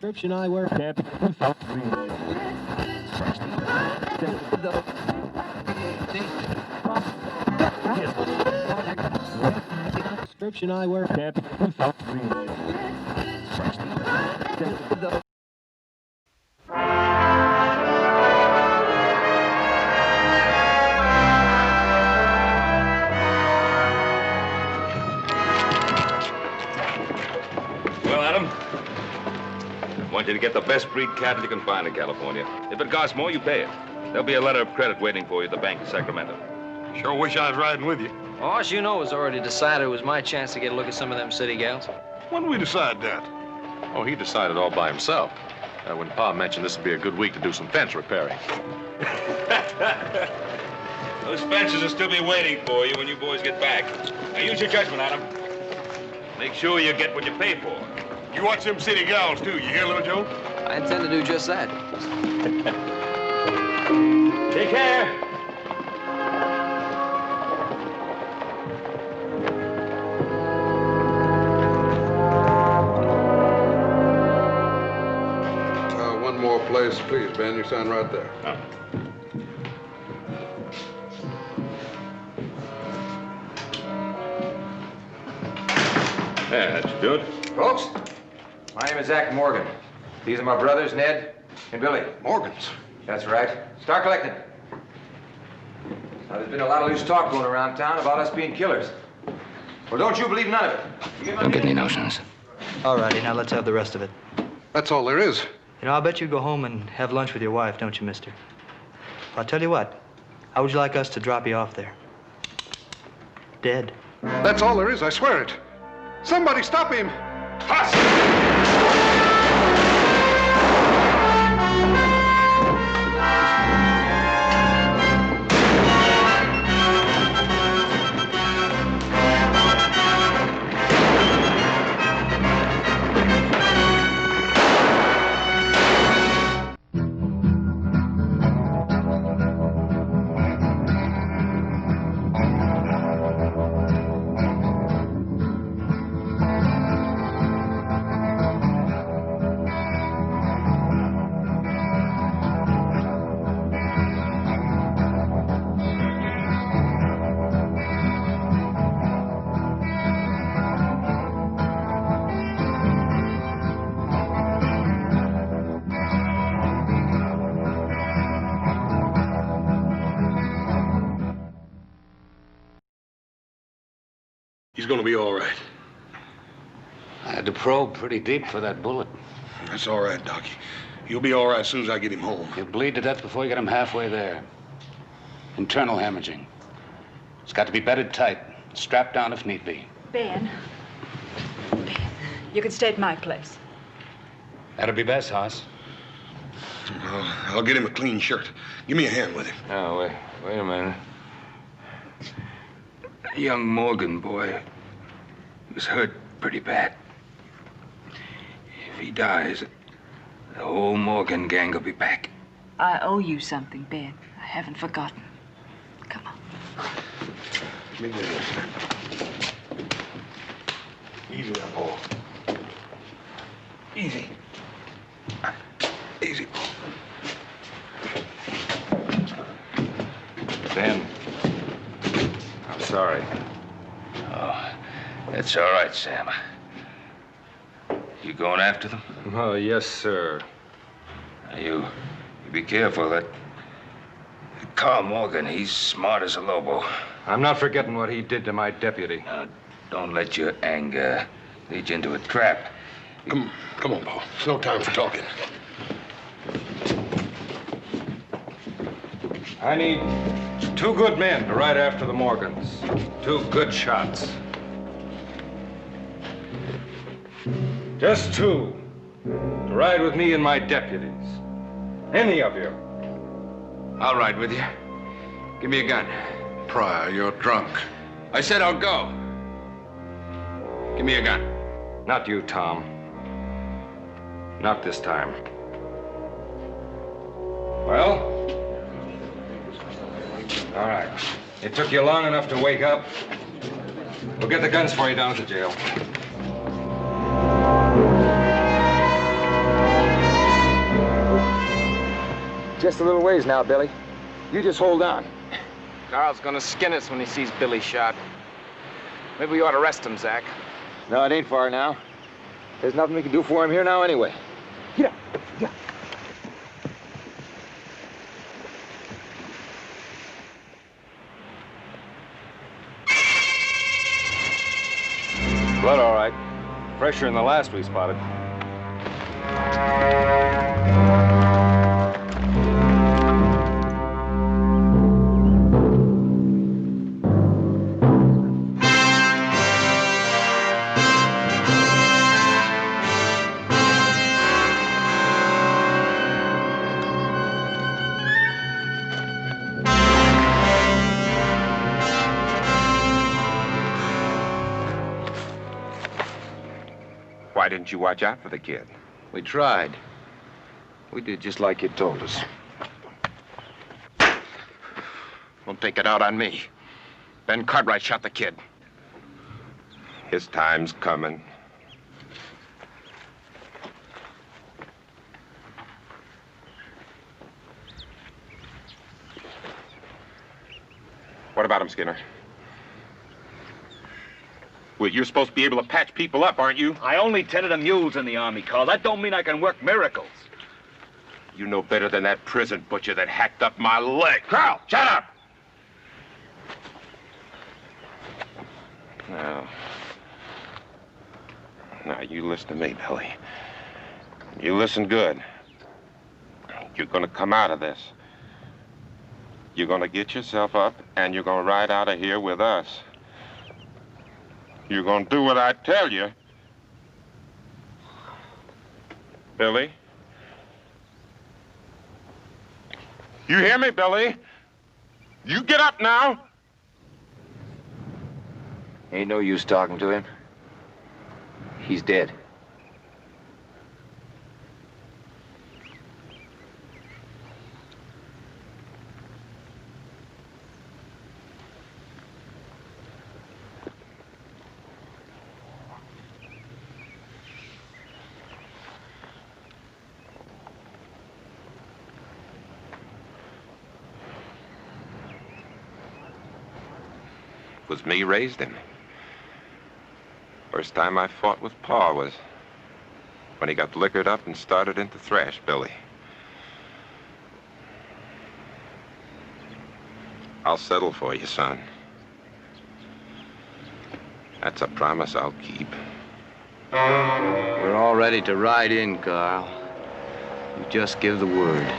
Prescription eyewear. Prescription eyewear. Well, Adam, I want you to get the best breed cat you can find in California. If it costs more, you pay it. There'll be a letter of credit waiting for you at the bank in Sacramento. Sure wish I was riding with you. Oh, as you know, it was already decided it was my chance to get a look at some of them city gals. When did we decide that? Oh, he decided all by himself. When Pa mentioned this would be a good week to do some fence repairing. Those fences will still be waiting for you when you boys get back. Now use your judgment, Adam. Make sure you get what you pay for. You watch them city gals, too. You hear, little Joe? I intend to do just that. Take care. One more place, please, Ben. You sign right there. Oh. Yeah, that should do it. Folks, my name is Zach Morgan. These are my brothers, Ned and Billy. Morgan's. That's right. Start collecting. Now, there's been a lot of loose talk going around town about us being killers. Well, don't you believe none of it. Don't get any notions. All righty, now let's have the rest of it. That's all there is. You know, I'll bet you go home and have lunch with your wife, don't you, mister? I'll tell you what. How would you like us to drop you off there? Dead. That's all there is, I swear it. Somebody stop him! He's gonna be all right. I had to probe pretty deep for that bullet. That's all right, Doc. He'll be all right as soon as I get him home. He'll bleed to death before you get him halfway there. Internal hemorrhaging. It's got to be bedded tight, strapped down if need be. Ben, you can stay at my place. That'll be best, Hoss. I'll get him a clean shirt. Give me a hand with him. Oh, wait a minute. Young Morgan boy was hurt pretty bad. If he dies, the whole Morgan gang will be back. I owe you something, Ben. I haven't forgotten. Come on. Let me do this. Easy now, Paul. Easy. Easy, Paul. Ben, I'm sorry. Oh, it's all right, Sam. You going after them? Oh, yes, sir. Now, you be careful. That Carl Morgan, he's smart as a lobo. I'm not forgetting what he did to my deputy. Now, don't let your anger lead you into a trap. Come on, Paul. It's no time for talking. I need 2 good men to ride after the Morgans. 2 good shots. Just 2 to ride with me and my deputies. Any of you. I'll ride with you. Give me a gun. Pryor, you're drunk. I said I'll go. Give me a gun. Not you, Tom. Not this time. Well? All right. It took you long enough to wake up. We'll get the guns for you down at the jail. Just a little ways now, Billy. You just hold on. Carl's gonna skin us when he sees Billy shot. Maybe we ought to arrest him, Zach. No, it ain't far now. There's nothing we can do for him here now anyway. Get up. Get up. Blood all right. Fresher than the last we spotted. Why didn't you watch out for the kid? We tried. We did just like you told us. Don't take it out on me. Ben Cartwright shot the kid. His time's coming. What about him, Skinner? Well, you're supposed to be able to patch people up, aren't you? I only tended to mules in the Army, Carl. That don't mean I can work miracles. You know better than that prison butcher that hacked up my leg. Carl, shut up! Now, you listen to me, Billy. You listen good. You're gonna come out of this. You're gonna get yourself up, and you're gonna ride out of here with us. You're gonna do what I tell you. Billy? You hear me, Billy? You get up now. Ain't no use talking to him. He's dead. It was me raised him. First time I fought with Pa was when he got liquored up and started in to thrash Billy. I'll settle for you, son. That's a promise I'll keep. We're all ready to ride in, Carl. You just give the word.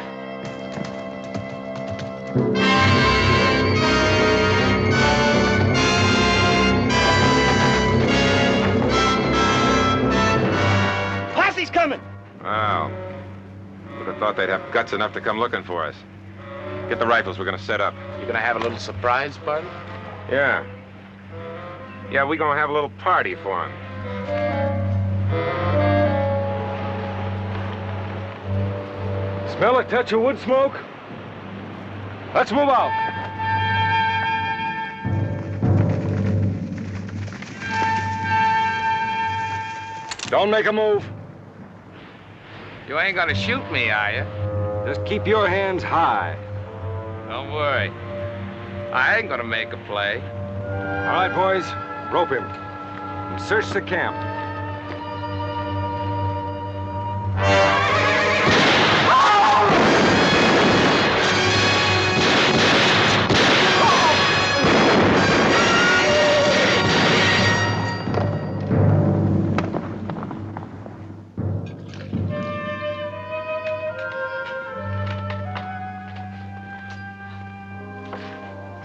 Posse's coming! Wow. Would have thought they'd have guts enough to come looking for us. Get the rifles, we're gonna set up. You gonna have a little surprise party? Yeah. Yeah, we're gonna have a little party for him. Smell a touch of wood smoke? Let's move out. Don't make a move. You ain't gonna shoot me, are you? Just keep your hands high. Don't worry. I ain't gonna make a play. All right, boys, rope him and search the camp.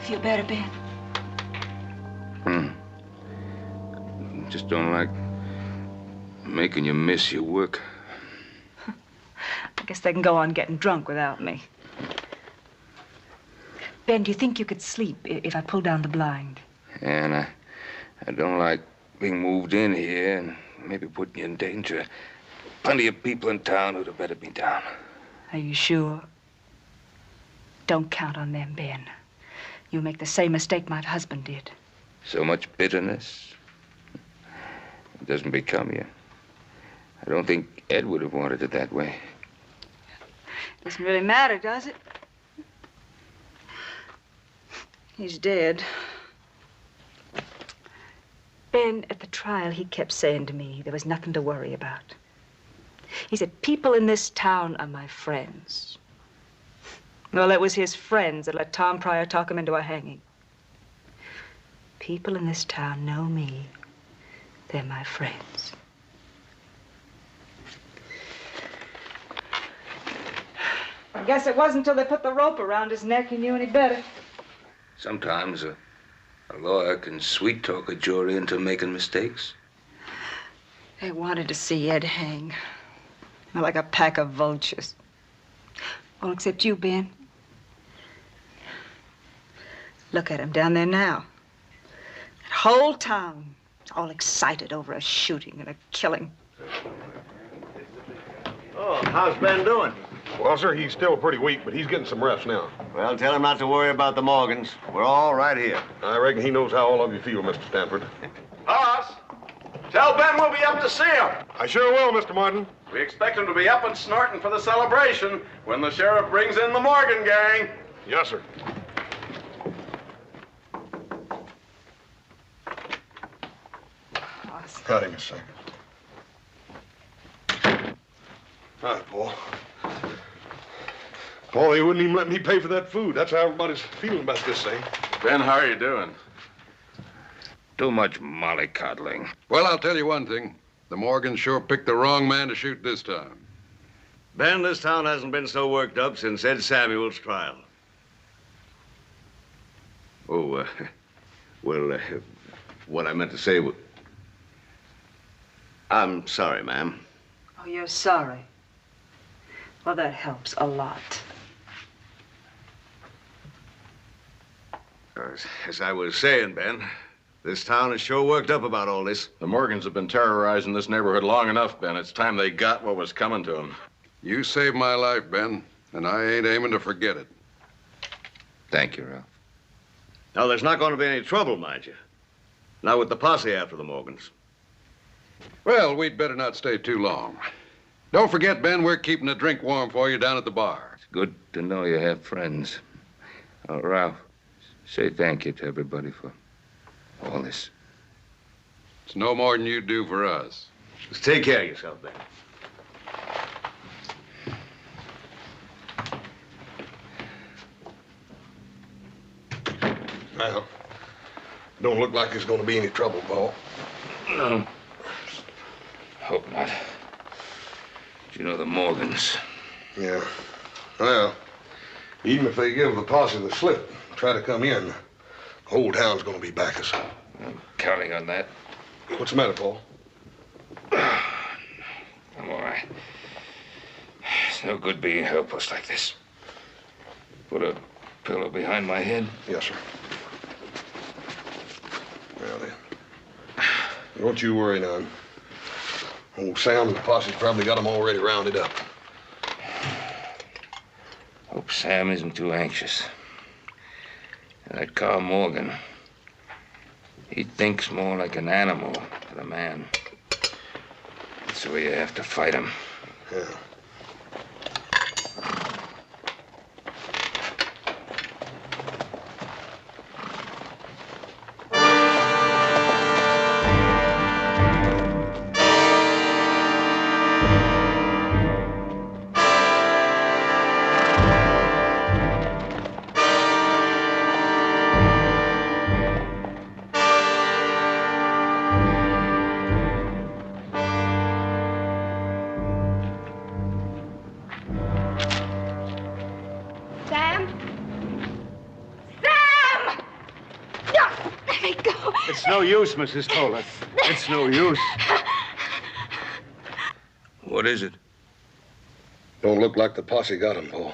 Feel better, Ben? Just don't like making you miss your work. I guess they can go on getting drunk without me. Ben, do you think you could sleep if I pull down the blind? And I don't like being moved in here and maybe putting you in danger. Plenty of people in town who'd have better be down. Are you sure? Don't count on them, Ben. You'll make the same mistake my husband did. So much bitterness. It doesn't become you. I don't think Ed would have wanted it that way. Doesn't really matter, does it? He's dead. Ben, at the trial, he kept saying to me there was nothing to worry about. He said, people in this town are my friends. Well, it was his friends that let Tom Pryor talk him into a hanging. People in this town know me. They're my friends. I guess it wasn't until they put the rope around his neck he knew any better. Sometimes a lawyer can sweet-talk a jury into making mistakes. They wanted to see Ed hang. Like a pack of vultures. All except you, Ben. Look at him down there now. That whole town, all excited over a shooting and a killing. Oh, how's Ben doing? Well, sir, he's still pretty weak, but he's getting some rest now. Well, tell him not to worry about the Morgans. We're all right here. I reckon he knows how all of you feel, Mr. Stanford. Boss, tell Ben we'll be up to see him. I sure will, Mr. Martin. We expect him to be up and snorting for the celebration when the sheriff brings in the Morgan gang. Yes, sir. Got him a second. All right, Paul. Paul, they wouldn't even let me pay for that food. That's how everybody's feeling about this thing. Ben, how are you doing? Too much mollycoddling. Well, I'll tell you one thing. The Morgans sure picked the wrong man to shoot this time. Ben, this town hasn't been so worked up since Ed Samuel's trial. Oh, what I meant to say was... I'm sorry, ma'am. Oh, you're sorry? Well, that helps a lot. As I was saying, Ben, this town is sure worked up about all this. The Morgans have been terrorizing this neighborhood long enough, Ben. It's time they got what was coming to them. You saved my life, Ben, and I ain't aiming to forget it. Thank you, Ralph. Now, there's not going to be any trouble, mind you. Not with the posse after the Morgans. Well, we'd better not stay too long. Don't forget, Ben, we're keeping a drink warm for you down at the bar. It's good to know you have friends. Oh, Ralph, say thank you to everybody for all this. It's no more than you do for us. Just take care of yourself, Ben. Well, don't look like there's going to be any trouble, Paul. No. Hope not. But you know the Morgans. Yeah. Well, even if they give the posse the slip and try to come in, the whole town's going to be back us. I'm counting on that. What's the matter, Paul? I'm all right. It's no good being helpless like this. Put a pillow behind my head. Yes, sir. Well, then, don't you worry none. Old Sam and the posse's probably got them already rounded up. Hope Sam isn't too anxious. And that Carl Morgan, he thinks more like an animal than a man. That's the way you have to fight him. Yeah. It's no use, Mrs. Toller. It's no use. What is it? Don't look like the posse got him, Paul.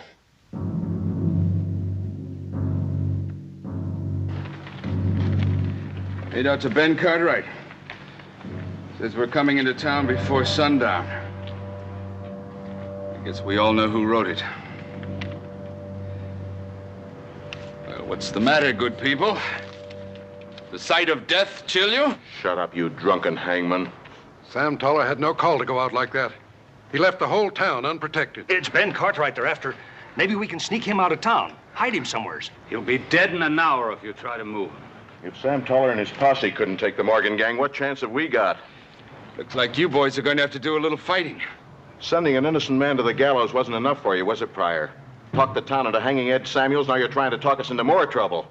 Made out to Ben Cartwright. Says we're coming into town before sundown. I guess we all know who wrote it. Well, what's the matter, good people? The sight of death chill you? Shut up, you drunken hangman. Sam Toller had no call to go out like that. He left the whole town unprotected. It's Ben Cartwright they're after. Maybe we can sneak him out of town, hide him somewheres. He'll be dead in an hour if you try to move him. If Sam Toller and his posse couldn't take the Morgan gang, what chance have we got? Looks like you boys are going to have to do a little fighting. Sending an innocent man to the gallows wasn't enough for you, was it, Pryor? Talked the town into hanging Ed Samuels, now you're trying to talk us into more trouble.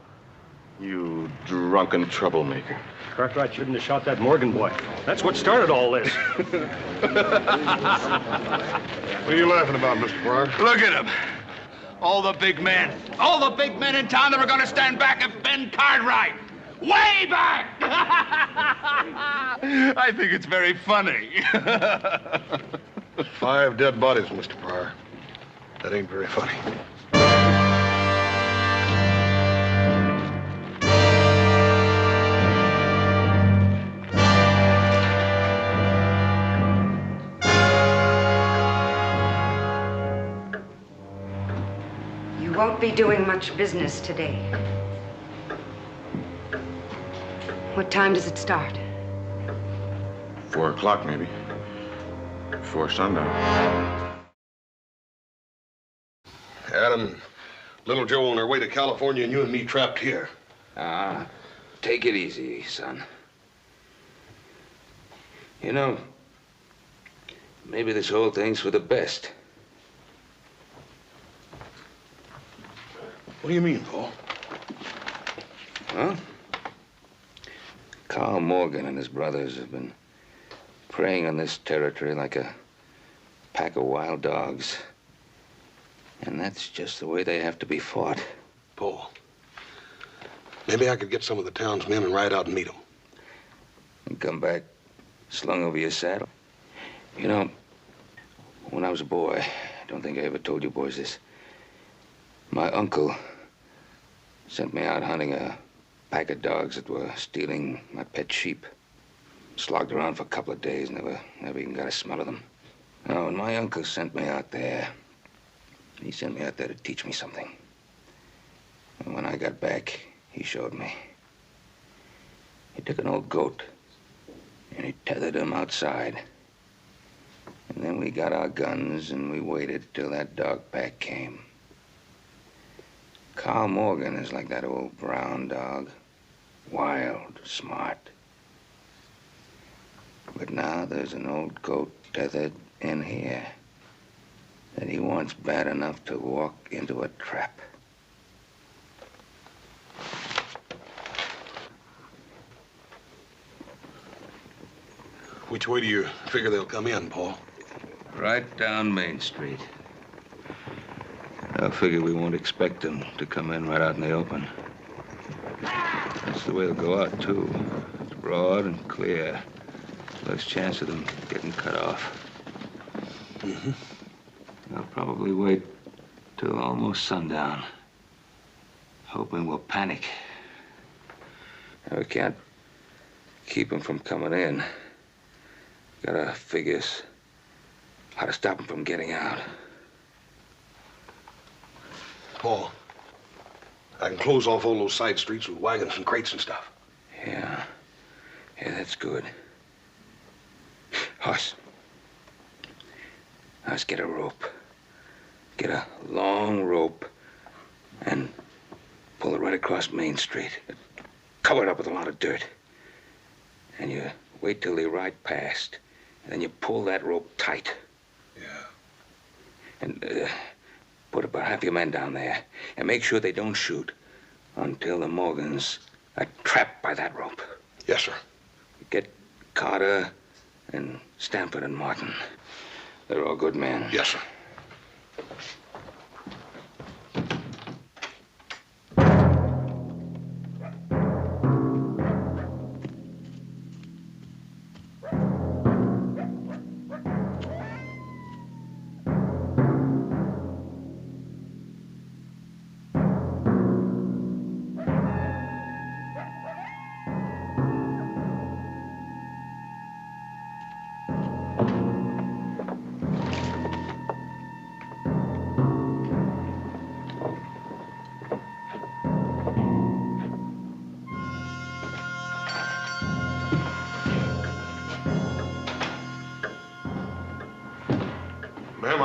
You drunken troublemaker. Cartwright shouldn't have shot that Morgan boy. That's what started all this. What are you laughing about, Mr. Pryor? Look at him. All the big men in town that were going to stand back at Ben Cartwright. Way back! I think it's very funny. 5 dead bodies, Mr. Pryor. That ain't very funny. You won't be doing much business today. What time does it start? 4 o'clock, maybe. Before sundown. Adam, little Joe on their way to California and you and me trapped here. Take it easy, son. You know, maybe this whole thing's for the best. What do you mean, Paul? Huh? Carl Morgan and his brothers have been preying on this territory like a pack of wild dogs. And that's just the way they have to be fought. Paul, maybe I could get some of the town's men and ride out and meet them. And come back slung over your saddle. You know, when I was a boy, I don't think I ever told you boys this. My uncle sent me out hunting a pack of dogs that were stealing my pet sheep. Slogged around for a couple of days, never even got a smell of them. Oh, and my uncle sent me out there. He sent me out there to teach me something. And when I got back, he showed me. He took an old goat, and he tethered him outside. And then we got our guns, and we waited till that dog pack came. Carl Morgan is like that old brown dog. Wild, smart. But now there's an old goat tethered in here that he wants bad enough to walk into a trap. Which way do you figure they'll come in, Paul? Right down Main Street. I figure we won't expect them to come in right out in the open. That's the way they'll go out, too. It's broad and clear. Less chance of them getting cut off. Mm-hmm. They'll probably wait till almost sundown, hoping we'll panic. We can't keep them from coming in. Gotta figure how to stop them from getting out. Paul, I can close off all those side streets with wagons and crates and stuff. Yeah, that's good. Hoss, get a rope. Get a long rope and pull it right across Main Street. Cover it up with a lot of dirt. And you wait till they ride past. And then you pull that rope tight. Yeah. And put about half your men down there. And make sure they don't shoot until the Morgans are trapped by that rope. Yes, sir. Get Carter and Stanford and Martin. They're all good men. Yes, sir.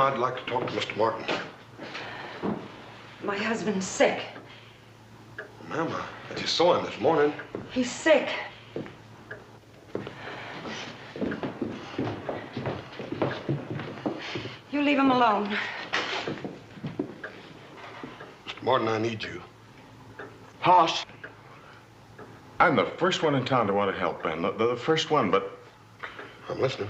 I'd like to talk to Mr. Martin. My husband's sick. Ma'am, I just saw him this morning. He's sick. You leave him alone. Mr. Martin, I need you. Hoss, I'm the first one in town to want to help, Ben. The first one, but... I'm listening.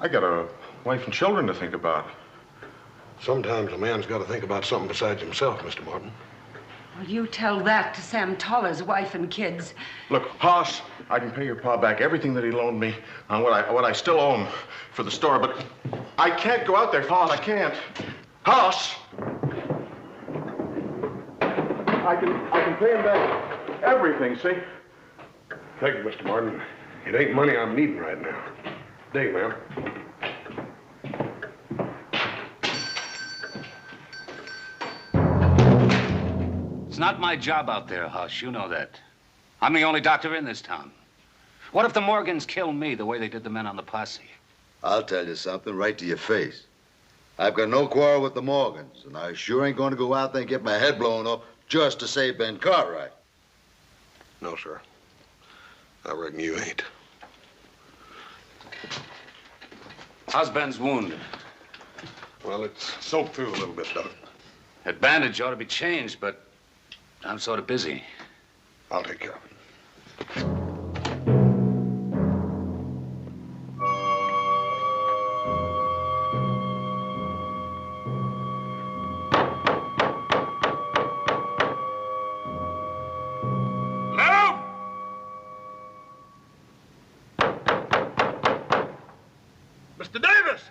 I got a wife and children to think about. Sometimes a man's got to think about something besides himself, Mr. Martin. Well, you tell that to Sam Toller's wife and kids. Look, Hoss, I can pay your pa back everything that he loaned me on what I still own for the store, but I can't go out there, Hoss. I can't. Hoss! I can pay him back everything, see? Thank you, Mr. Martin. It ain't money I'm needing right now. Day, ma'am. It's not my job out there, Hush. You know that. I'm the only doctor in this town. What if the Morgans kill me the way they did the men on the posse? I'll tell you something right to your face. I've got no quarrel with the Morgans, and I sure ain't going to go out there and get my head blown off just to save Ben Cartwright. No, sir. I reckon you ain't. How's Ben's wound? Well, it's soaked through a little bit, Doc. That bandage ought to be changed, but I'm sort of busy. I'll take care of it. Mr. Davis!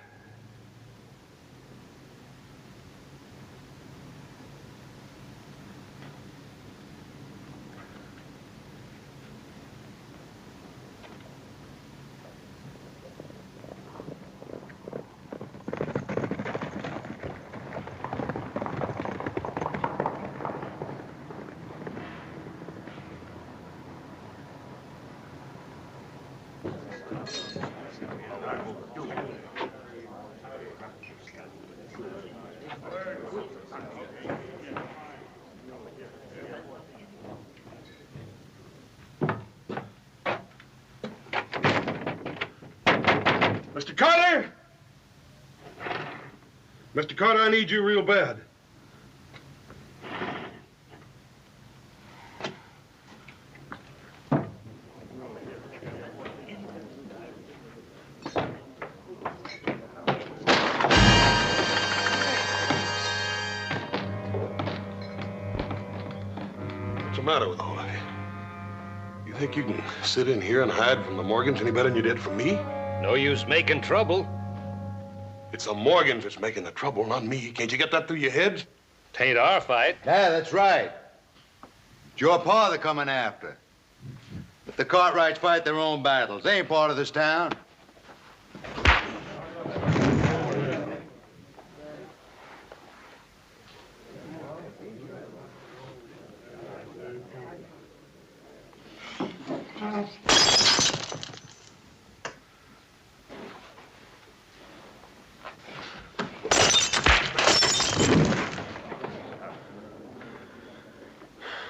Mr. Carter! Mr. Carter, I need you real bad. What's the matter with all of you? You think you can sit in here and hide from the Morgans any better than you did from me? No use making trouble. It's the Morgans that's making the trouble, not me. Can't you get that through your heads? Tain't our fight. Yeah, that's right. It's your pa they're coming after. But the Cartwrights fight their own battles. They ain't part of this town.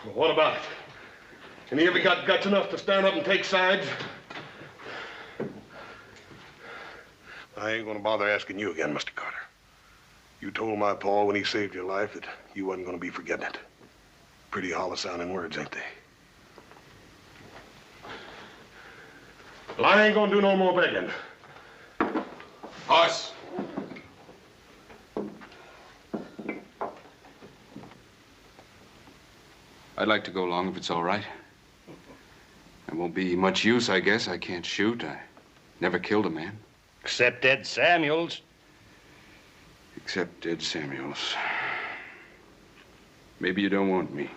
Well, what about it? Any of you got guts enough to stand up and take sides? I ain't gonna bother asking you again, Mr. Carter. You told my pa when he saved your life that you wasn't gonna be forgetting it. Pretty hollow-sounding words, ain't they? Well, I ain't gonna do no more begging. Horse. I'd like to go along if it's all right. There won't be much use, I guess. I can't shoot. I never killed a man. Except Ed Samuels. Except Ed Samuels. Maybe you don't want me.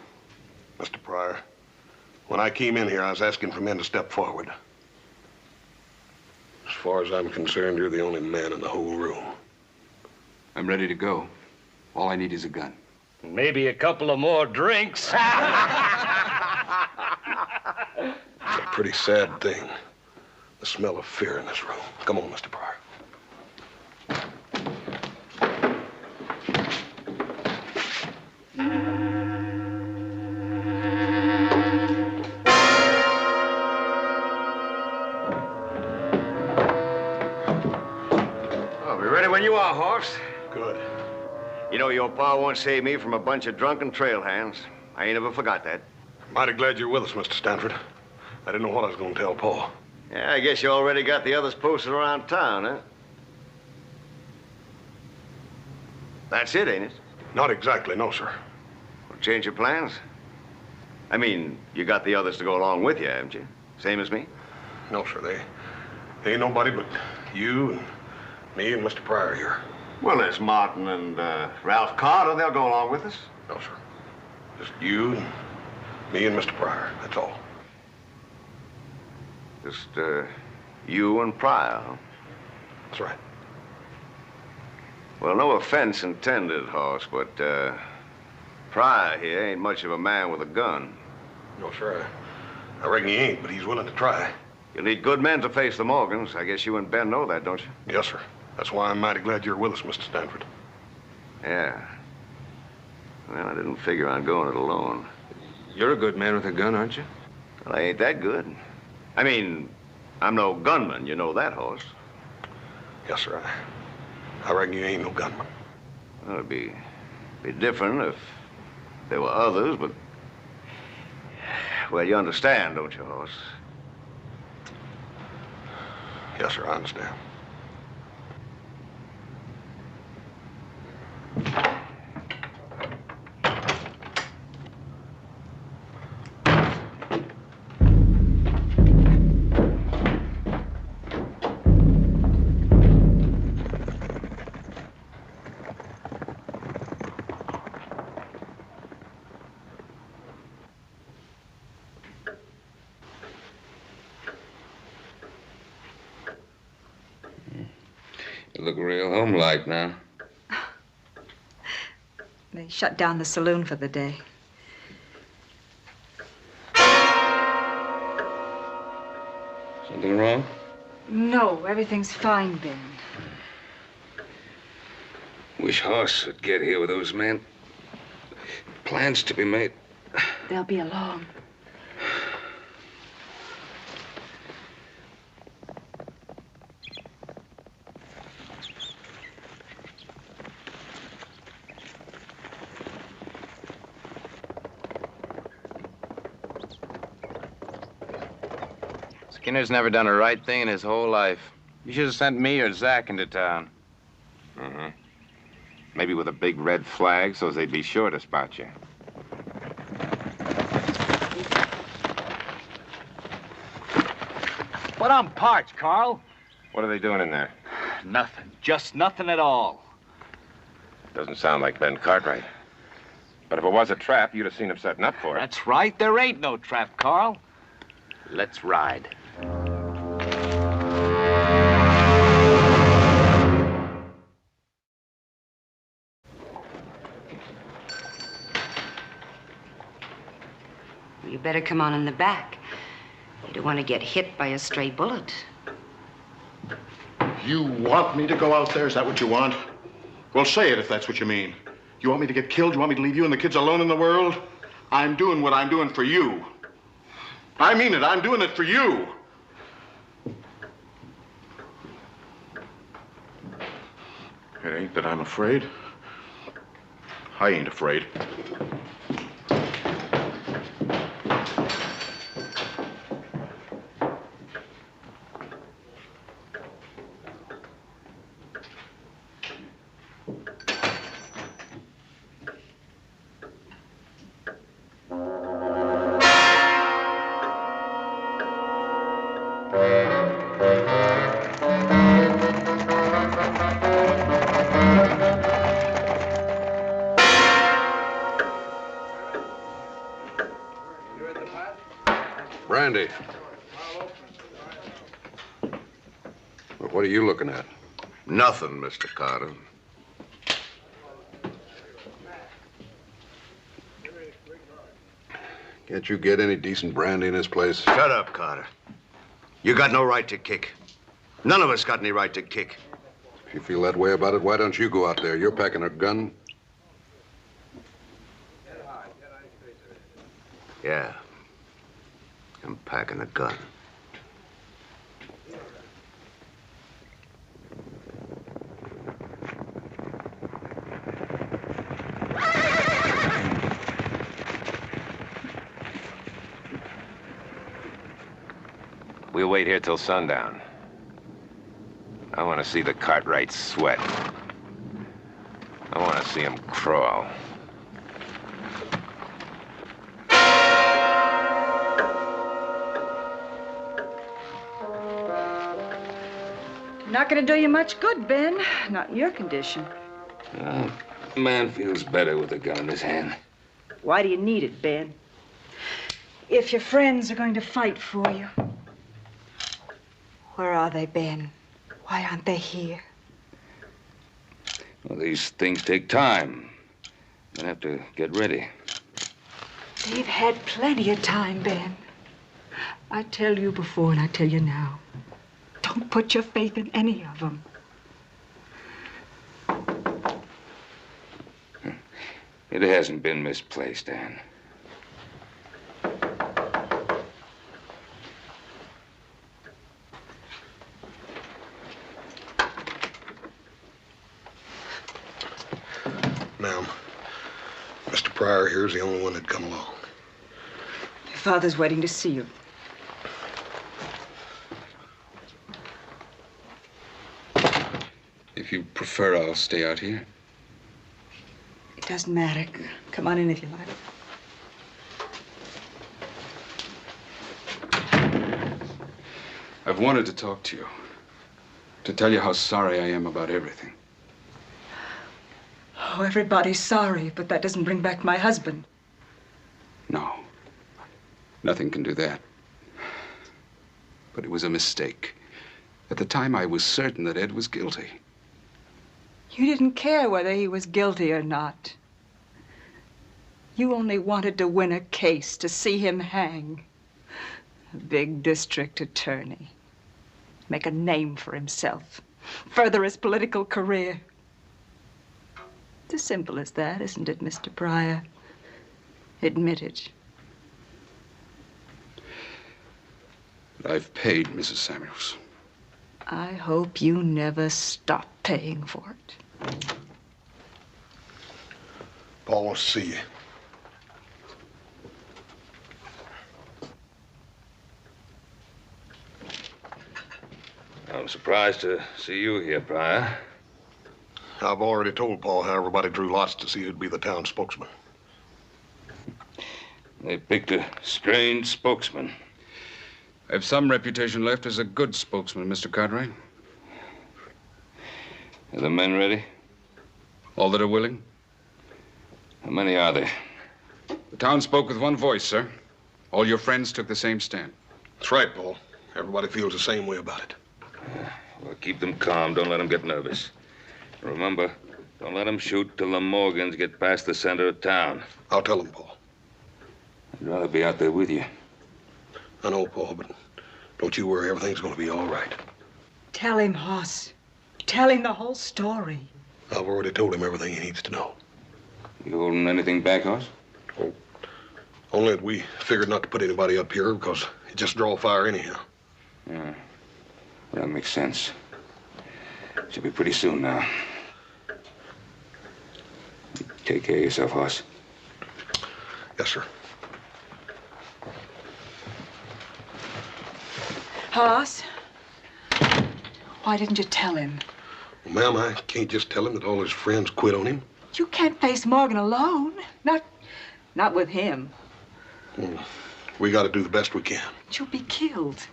Mr. Pryor, when I came in here, I was asking for men to step forward. As far as I'm concerned, you're the only man in the whole room. I'm ready to go. All I need is a gun. Maybe a couple of more drinks. It's a pretty sad thing, the smell of fear in this room. Come on, Mr. Pryor. On you are, horse. Good. You know, your pa won't save me from a bunch of drunken trail hands. I ain't ever forgot that. Mighty glad you're with us, Mr. Stanford. I didn't know what I was going to tell Paul. Yeah, I guess you already got the others posted around town, huh? That's it, ain't it? Not exactly, no, sir. Well, change your plans? I mean, you got the others to go along with you, haven't you? Same as me? No, sir. They ain't nobody but you and me and Mr. Pryor here. Well, there's Martin and Ralph Carter. They'll go along with us. No, sir. Just you and me and Mr. Pryor. That's all. Just you and Pryor, huh? That's right. Well, no offense intended, horse, but Pryor here ain't much of a man with a gun. No, sir. I reckon he ain't, but he's willing to try. You'll need good men to face the Morgans. I guess you and Ben know that, don't you? Yes, sir. That's why I'm mighty glad you're with us, Mr. Stanford. Yeah. Well, I didn't figure on going it alone. You're a good man with a gun, aren't you? Well, I ain't that good. I mean, I'm no gunman. You know that, horse. Yes, sir. I reckon you ain't no gunman. Well, it'd be different if there were others, but... Well, you understand, don't you, horse? Yes, sir, I understand. You look real homelike now. They shut down the saloon for the day. Something wrong? No, everything's fine, Ben. Wish Hoss would get here with those men. Plans to be made. They'll be along. Skinner's never done a right thing in his whole life. You should have sent me or Zach into town. Mm-hmm. Maybe with a big red flag so they'd be sure to spot you. But I'm parched, Carl. What are they doing in there? Nothing. Just nothing at all. Doesn't sound like Ben Cartwright. But if it was a trap, you'd have seen him setting up for it. That's right. There ain't no trap, Carl. Let's ride. You better come on in the back. You don't want to get hit by a stray bullet. You want me to go out there? Is that what you want? Well, say it if that's what you mean. You want me to get killed? You want me to leave you and the kids alone in the world? I'm doing what I'm doing for you. I mean it. I'm doing it for you. It ain't that I'm afraid. I ain't afraid. Brandy. What are you looking at? Nothing, Mr. Carter. Can't you get any decent brandy in this place? Shut up, Carter. You got no right to kick. None of us got any right to kick. If you feel that way about it, why don't you go out there? You're packing a gun. Yeah. I'm packing a gun. We'll wait here till sundown. I want to see the Cartwrights sweat. I want to see them crawl. Not gonna do you much good, Ben. Not in your condition. A man feels better with a gun in his hand. Why do you need it, Ben? If your friends are going to fight for you. Where are they, Ben? Why aren't they here? Well, these things take time. I have to get ready. They've had plenty of time, Ben. I tell you before and I tell you now. Don't put your faith in any of them. It hasn't been misplaced, Anne. Ma'am, Mr. Pryor here's the only one that'd come along. Your father's waiting to see you. If you prefer, I'll stay out here. It doesn't matter. Come on in if you like. I've wanted to talk to you. To tell you how sorry I am about everything. Oh, everybody's sorry, but that doesn't bring back my husband. No. Nothing can do that. But it was a mistake. At the time, I was certain that Ed was guilty. You didn't care whether he was guilty or not. You only wanted to win a case, to see him hang. A big district attorney. Make a name for himself. Further his political career. It's as simple as that, isn't it, Mr. Pryor? Admit it. I've paid, Mrs. Samuels. I hope you never stop paying for it. Paul wants to see you. I'm surprised to see you here, Pryor. I've already told Paul how everybody drew lots to see who'd be the town spokesman. They picked a strange spokesman. I have some reputation left as a good spokesman, Mr. Cartwright. Are the men ready? All that are willing? How many are there? The town spoke with one voice, sir. All your friends took the same stand. That's right, Paul. Everybody feels the same way about it. Well, keep them calm. Don't let them get nervous. Remember, don't let them shoot till the Morgans get past the center of town. I'll tell them, Paul. I'd rather be out there with you. I know, Paul, but don't you worry. Everything's going to be all right. Tell him, Hoss. Tell him the whole story. I've already told him everything he needs to know. You holding anything back, Hoss? Oh, only that we figured not to put anybody up here because it just draw fire anyhow. Yeah, that makes sense. Should be pretty soon now. Take care of yourself, Hoss. Yes, sir. Hoss, why didn't you tell him? Well, ma'am, I can't just tell him that all his friends quit on him. You can't face Morgan alone. Not with him. Well, we got to do the best we can. You'll be killed.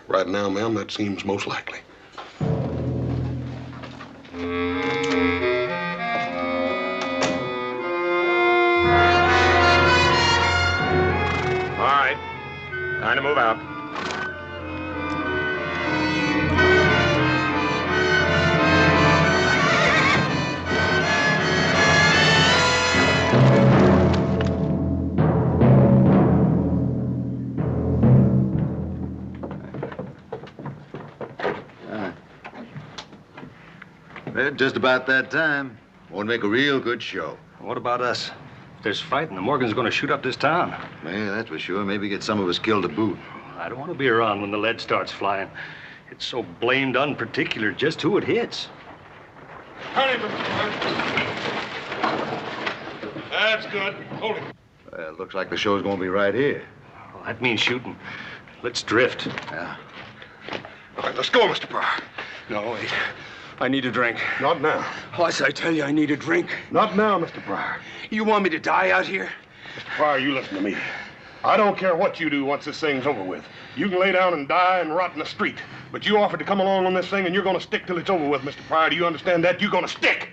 Right now, ma'am, that seems most likely. All right. Time to move out. Well, just about that time. Want to make a real good show. What about us? If there's fighting, the Morgan's going to shoot up this town. Yeah, that's for sure. Maybe get some of us killed to boot. I don't want to be around when the lead starts flying. It's so blamed unparticular just who it hits. Hurry, That's good. Hold it. Well, looks like the show's going to be right here. Well, that means shooting. Let's drift. Yeah. All right, let's go, Mr. Pryor. No, wait. I need a drink. Not now. Plus, I tell you, I need a drink. Not now, Mr. Pryor. You want me to die out here? Mr. Pryor, you listen to me. I don't care what you do once this thing's over with. You can lay down and die and rot in the street. But you offered to come along on this thing, and you're going to stick till it's over with, Mr. Pryor. Do you understand that? You're going to stick.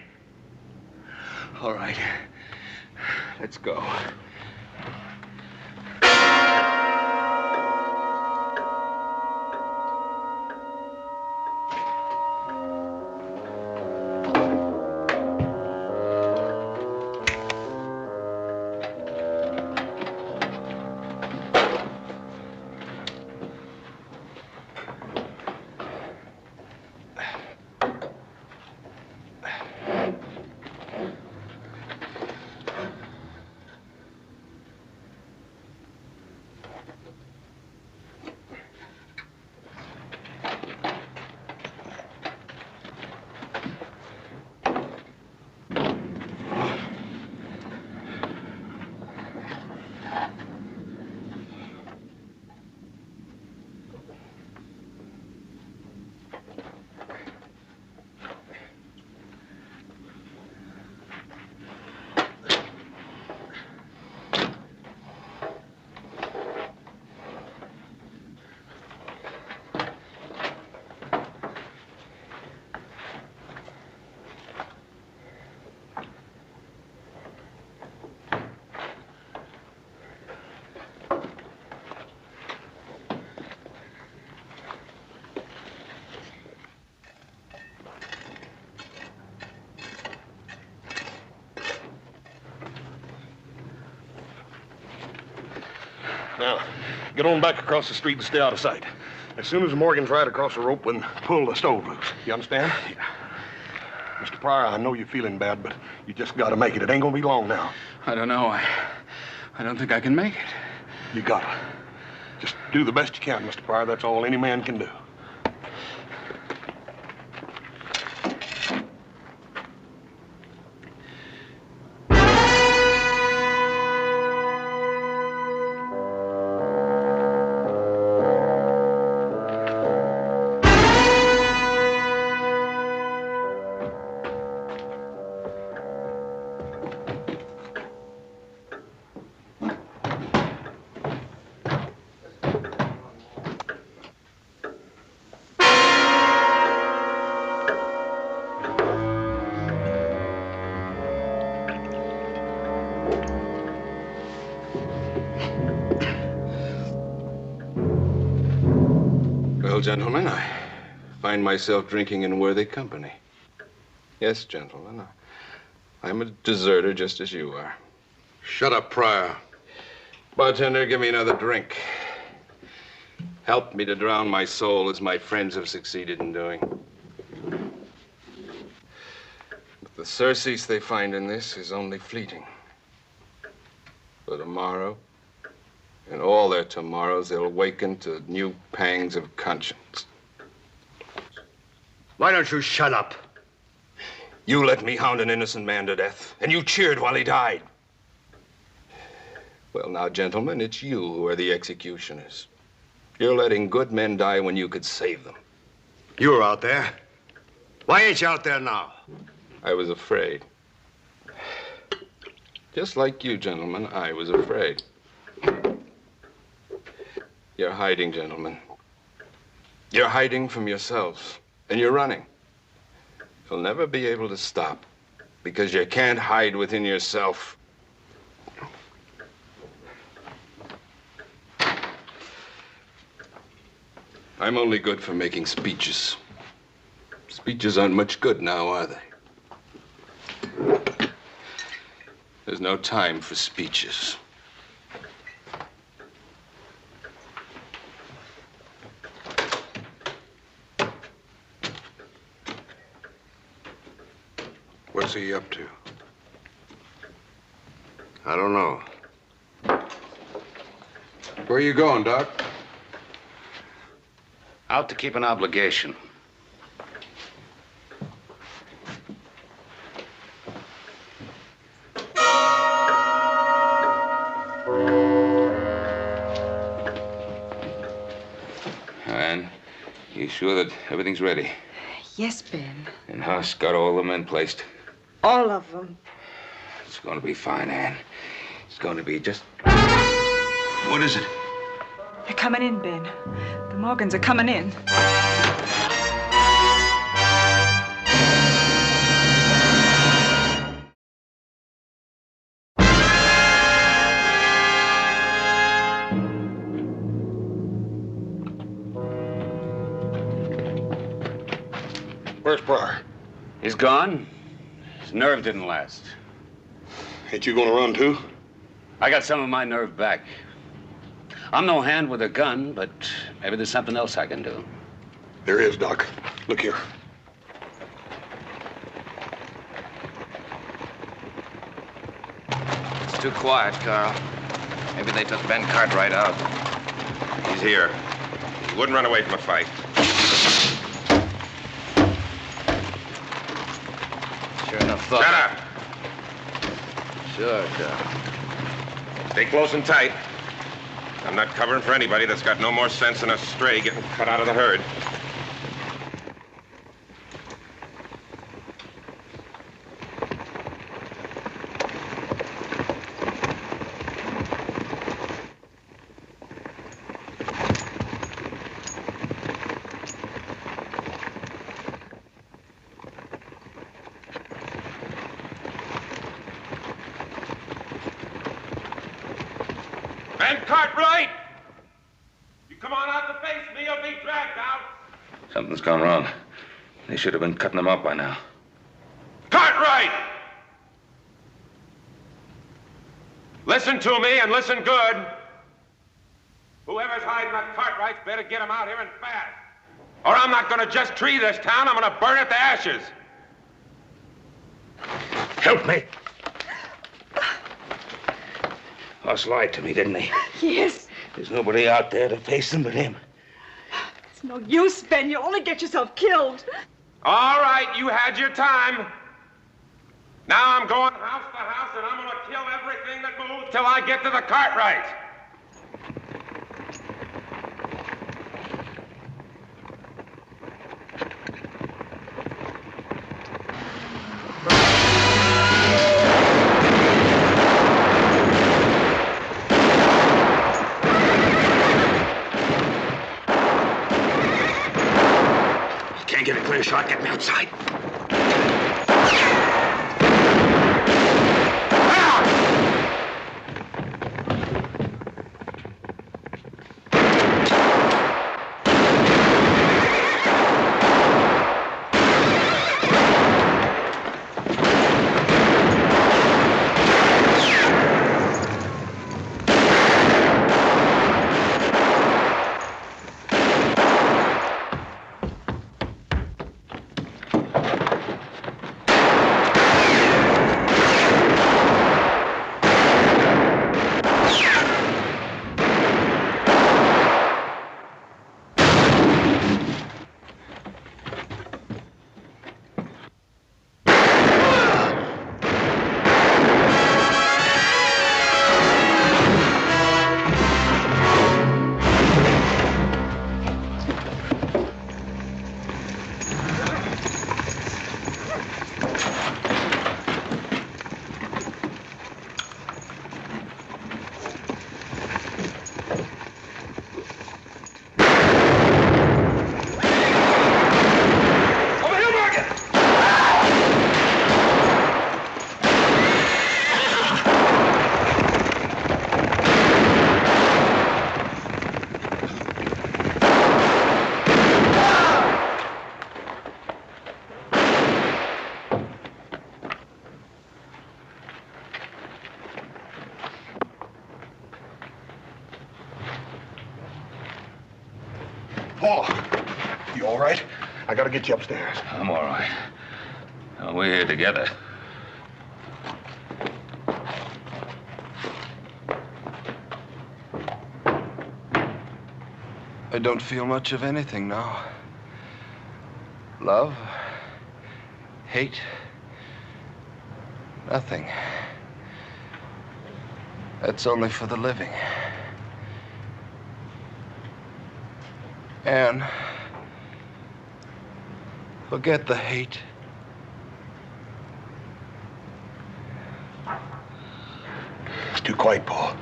All right. Let's go. Now, get on back across the street and stay out of sight. As soon as Morgan's right across the rope, then pull the stove loose. You understand? Yeah. Mr. Pryor, I know you're feeling bad, but you just gotta make it. It ain't gonna be long now. I don't know. I don't think I can make it. You gotta. Just do the best you can, Mr. Pryor. That's all any man can do. Well, gentlemen, I find myself drinking in worthy company. Yes, gentlemen, I'm a deserter just as you are. Shut up, Pryor. Bartender, give me another drink. Help me to drown my soul as my friends have succeeded in doing. But the surcease they find in this is only fleeting. For tomorrow, and all their tomorrows, they'll awaken to new pangs of conscience. Why don't you shut up? You let me hound an innocent man to death, and you cheered while he died. Well, now, gentlemen, it's you who are the executioners. You're letting good men die when you could save them. You were out there. Why ain't you out there now? I was afraid. Just like you, gentlemen, I was afraid. You're hiding, gentlemen. You're hiding from yourselves, and you're running. You'll never be able to stop, because you can't hide within yourself. I'm only good for making speeches. Speeches aren't much good now, are they? There's no time for speeches. What's he up to? I don't know. Where are you going, Doc? Out to keep an obligation. sure that everything's ready? Yes, Ben. And Huss got all the men placed. All of them. It's going to be fine, Ann. It's going to be just... What is it? They're coming in, Ben. The Morgans are coming in. Where's Pryor? He's gone. His nerve didn't last. Ain't you gonna run too? I got some of my nerve back. I'm no hand with a gun, but maybe there's something else I can do. There is, Doc. Look here. It's too quiet, Carl. Maybe they took Ben Cartwright out. He's here. He wouldn't run away from a fight. Sure enough thought. Shut up! Sure, Carl. Stay close and tight. I'm not covering for anybody that's got no more sense than a stray getting cut out of the herd. Ben Cartwright! You come on out to face me or be dragged out. Something's gone wrong. They should have been cutting them up by now. Cartwright! Listen to me and listen good. Whoever's hiding that Cartwrights better get him out here and fast. Or I'm not gonna just tree this town, I'm gonna burn it to ashes. Help me! Huss lied to me, didn't he? Yes. There's nobody out there to face them but him. It's no use, Ben. You'll only get yourself killed. All right, you had your time. Now I'm going house to house and I'm gonna kill everything that moves till I get to the Cartwrights. Can't get a clear shot. Get me outside. Paul, you all right? I gotta get you upstairs. I'm all right. We're here together. I don't feel much of anything now. Love, hate, nothing. That's only for the living. Anne, Forget the hate. Too quiet, Paul.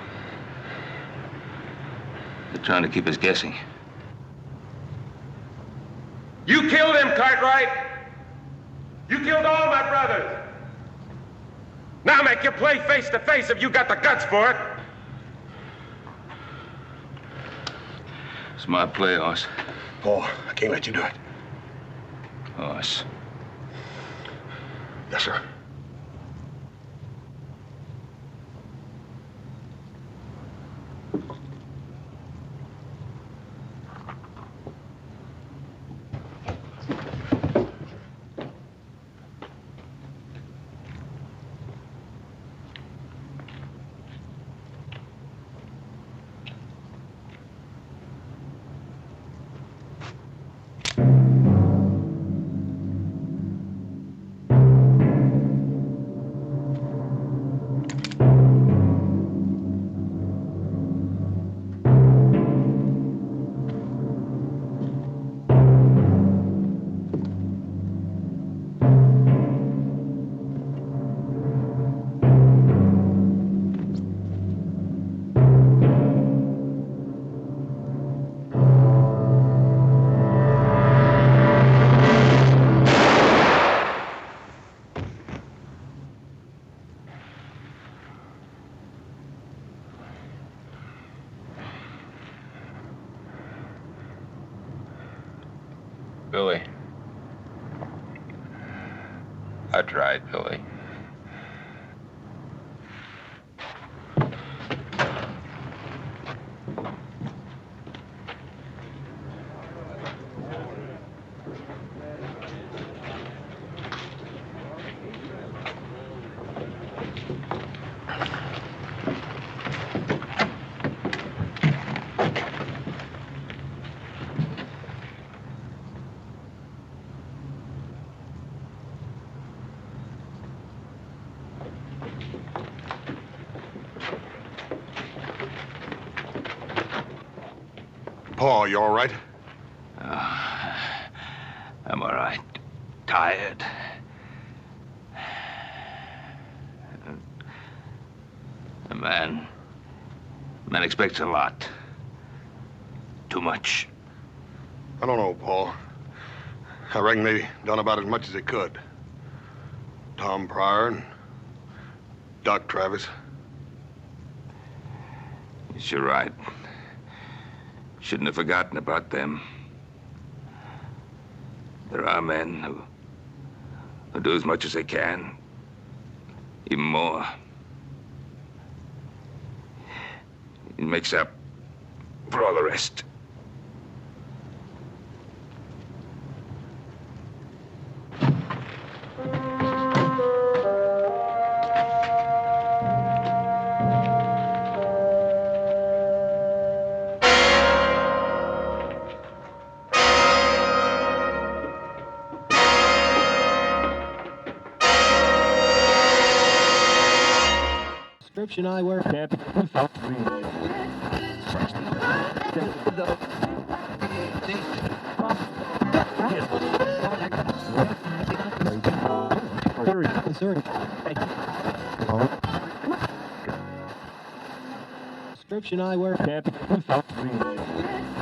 They're trying to keep us guessing. You killed him, Cartwright. You killed all my brothers. Now make your play face to face if you got the guts for it. Smart play, Hoss. Paul, I can't let you do it. Hoss. Yes, sir. Billy. I tried, Billy. Paul, you all right? I'm all right. Tired. A man expects a lot. Too much. I don't know, Paul. I reckon they done about as much as they could. Tom Pryor and Doc Travis. You're right. Shouldn't have forgotten about them. There are men who do as much as they can, even more. It makes up for all the rest. Prescription eyewear. Prescription eyewear.